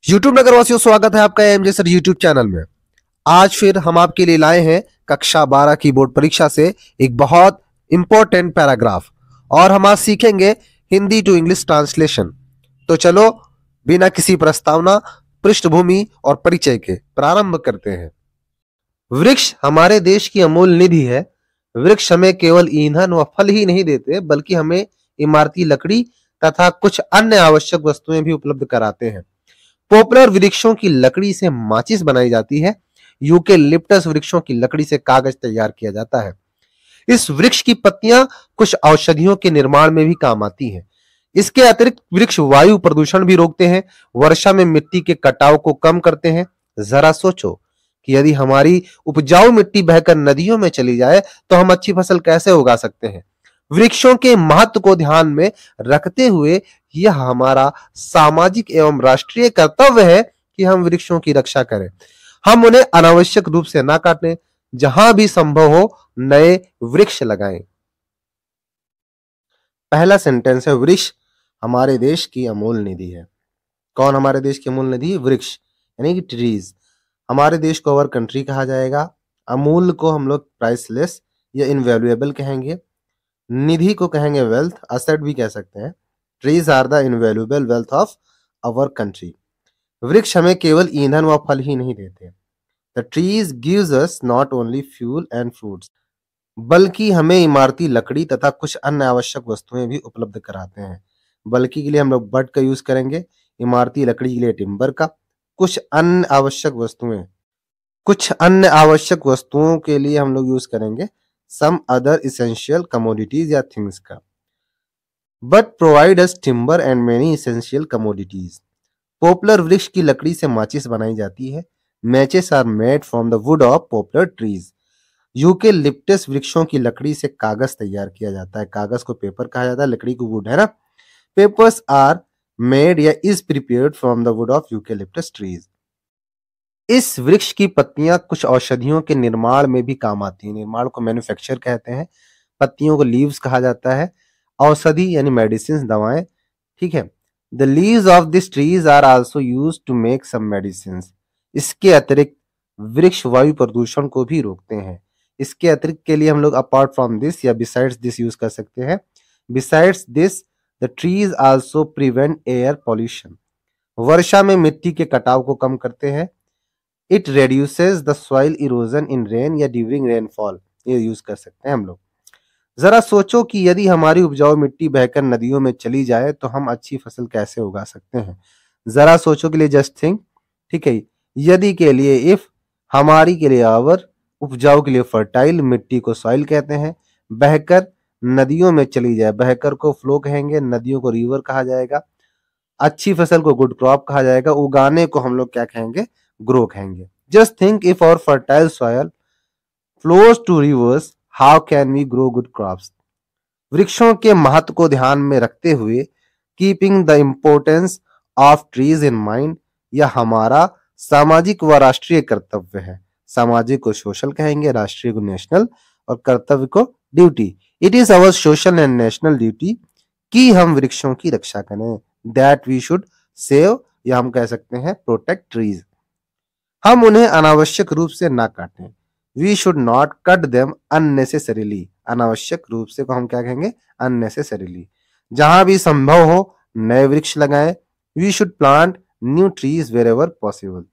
YouTube नगरवासियों, स्वागत है आपका एमजे सर यूट्यूब चैनल में। आज फिर हम आपके लिए लाए हैं कक्षा 12 की बोर्ड परीक्षा से एक बहुत इंपॉर्टेंट पैराग्राफ और हम आज सीखेंगे हिंदी टू इंग्लिश ट्रांसलेशन। तो चलो बिना किसी प्रस्तावना, पृष्ठभूमि और परिचय के प्रारंभ करते हैं। वृक्ष हमारे देश की अमूल्य निधि है। वृक्ष हमें केवल ईंधन व फल ही नहीं देते, बल्कि हमें इमारती लकड़ी तथा कुछ अन्य आवश्यक वस्तुएं भी उपलब्ध कराते हैं। पॉपुलर वृक्षों की लकड़ी से माचिस बनाई जाती है। यूकेलिप्टस वृक्षों की लकड़ी से कागज तैयार किया जाता है। इस वृक्ष की पत्तियां कुछ औषधियों के निर्माण में भी काम आती हैं। इसके अतिरिक्त वृक्ष वायु प्रदूषण भी रोकते हैं, वर्षा में मिट्टी के कटाव को कम करते हैं। जरा सोचो कि यदि हमारी उपजाऊ मिट्टी बहकर नदियों में चली जाए तो हम अच्छी फसल कैसे उगा सकते हैं। वृक्षों के महत्व को ध्यान में रखते हुए यह हमारा सामाजिक एवं राष्ट्रीय कर्तव्य है कि हम वृक्षों की रक्षा करें। हम उन्हें अनावश्यक रूप से ना काटें, जहां भी संभव हो नए वृक्ष लगाएं। पहला सेंटेंस है, वृक्ष हमारे देश की अमूल्य निधि है। कौन हमारे देश की अमूल्य निधि? वृक्ष यानी कि ट्रीज। हमारे देश को अवर कंट्री कहा जाएगा। अमूल्य को हम लोग प्राइसलेस या इनवैल्यूएबल कहेंगे। निधि को कहेंगे वेल्थ, असेट भी कह सकते हैं। Trees are the invaluable wealth of our country. वृक्ष हमें केवल ईंधन व फल ही नहीं देते। The trees gives us not only fuel and fruits, बल्कि हमें इमारती लकड़ी तथा कुछ अन्य आवश्यक वस्तुएं भी उपलब्ध कराते हैं। बल्कि के लिए हम लोग बट का यूज करेंगे, इमारती लकड़ी के लिए टिम्बर का, कुछ अन्य आवश्यक वस्तुओं के लिए हम लोग यूज करेंगे some other essential commodities या things का। But provide us timber and many essential commodities। Popular वृक्ष की लकड़ी से माचिस बनाई जाती है। Matches are made from the wood of popular trees. Eucalyptus वृक्षों की लकड़ी से कागज तैयार किया जाता है। कागज को पेपर कहा जाता है, लकड़ी को वुड है ना। पेपर्स आर मेड या is prepared from the wood of eucalyptus trees. इस वृक्ष की पत्तियां कुछ औषधियों के निर्माण में भी काम आती हैं। निर्माण को मैन्युफैक्चर कहते हैं। पत्तियों को लीव्स कहा जाता है। औषधि यानी मेडिसिन, दवाएं, ठीक है। The leaves of this trees are also used to make some medicine. इसके अतिरिक्त वृक्ष वायु प्रदूषण को भी रोकते हैं। इसके अतिरिक्त के लिए हम लोग अपार्ट फ्रॉम दिस या बिसाइड्स दिस यूज कर सकते हैं। Besides this the trees also prevent air pollution. वर्षा में मिट्टी के कटाव को कम करते हैं। It reduces the soil erosion in rain या ड्यूरिंग रेनफॉल, ये यूज कर सकते हैं हम लोग। जरा सोचो कि यदि हमारी उपजाऊ मिट्टी बहकर नदियों में चली जाए तो हम अच्छी फसल कैसे उगा सकते हैं। जरा सोचो के लिए जस्ट थिंक, ठीक है। यदि के लिए इफ, हमारी के लिए आवर, उपजाऊ के लिए फर्टाइल, मिट्टी को सॉइल कहते हैं। बहकर नदियों में चली जाए, बहकर को फ्लो कहेंगे, नदियों को रिवर कहा जाएगा। अच्छी फसल को गुड क्रॉप कहा जाएगा। उगाने को हम लोग क्या कहेंगे? ग्रो कहेंगे। Just think, if our fertile soil flows to rivers, how can we grow good crops. वृक्षों के महत्व को ध्यान में रखते हुए, keeping the importance of trees in mind, यह हमारा सामाजिक व राष्ट्रीय कर्तव्य है। सामाजिक को सोशल कहेंगे, राष्ट्रीय को नेशनल और कर्तव्य को duty. It is our social and national duty कि हम वृक्षों की रक्षा करें। दैट वी शुड सेव, या हम कह सकते हैं प्रोटेक्ट ट्रीज। हम उन्हें अनावश्यक रूप से ना काटें। We should not cut them unnecessarily. अनावश्यक रूप से को हम क्या कहेंगे? अननेसेसरीली। जहां भी संभव हो नए वृक्ष लगाएं। We should plant new trees wherever possible.